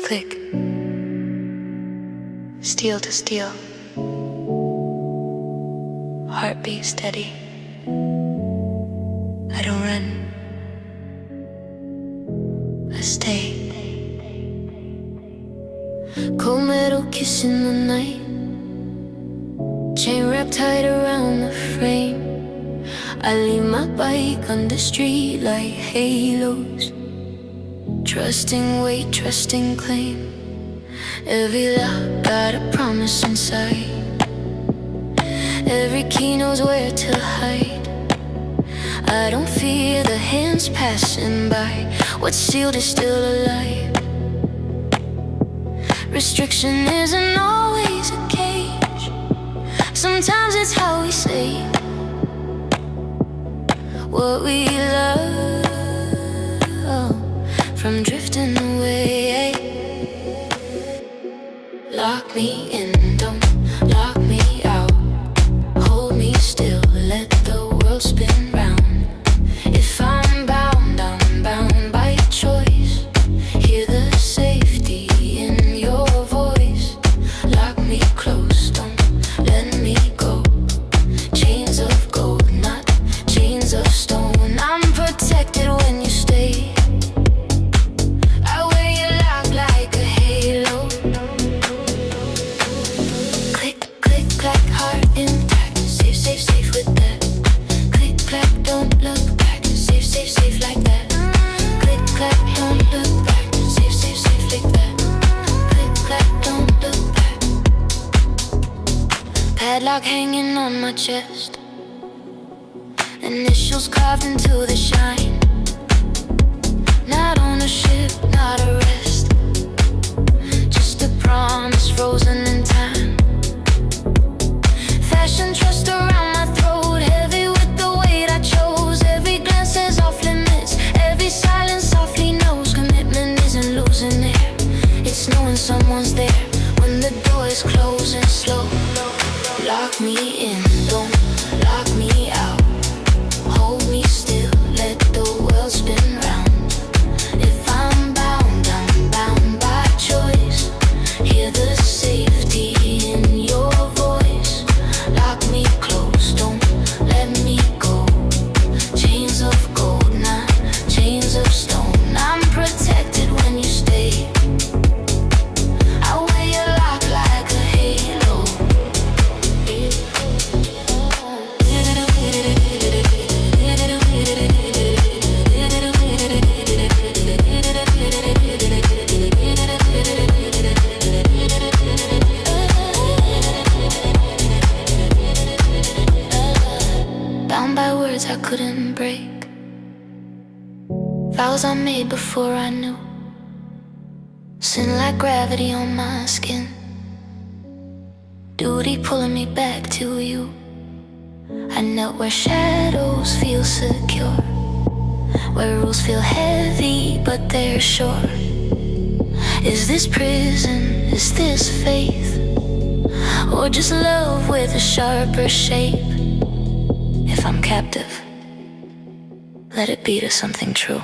Click. Steel to steel. Heartbeat steady. I don't run. I stay. Cold metal kiss in the night, chain wrapped tight around the frame. I leave my bike under streetlight halos, trusting weight, trusting claim. Every lock got a promise inside. Every key knows where to hide. I don't fear the hands passing by. What's sealed is still alive. Restriction isn't always a cage. Sometimes it's how we say what we love from drifting away. Lock me in, don't lock me out. Hold me still, let the world spin round. If I'm bound, I'm bound by choice. Hear the safety in your voice. Lock me close, don't let me go. Chains of gold, not chains of stone. I'm protected when you stay. I wear your lock like a halo. Click, click, clack, heart intact. Safe, safe, safe with that. Click, clack, don't look back. Safe, safe, safe like that. Click, clack, don't look back. Safe, safe, safe like that. Click, clack, don't look back. Padlock hanging on my chest, initials carved into the shine. Not ownership, not a rest, just a promise frozen in time. Fashion trust around my throat, heavy with the weight I chose. Every glance says off limits, every silence softly knows. Commitment isn't losing air, it's knowing someone's there when the door is closing slow. Lock me in, don't lock me out. Hold me still, let the world spin round. If I'm bound, I'm bound by choice. Hear the safety in your voice. Lock me close, don't let me go. Chains of gold, not chains of stone. I'm protected when you stay. I wear your lock like a halo. Bound by words I couldn't break, vows I made before I knew. Sin like gravity on my skin, duty pulling me back to you. I knelt where shadows feel secure, where rules feel heavy but they're sure. Is this prison, is this faith, or just love with a sharper shape? If I'm captive, let it be to something true.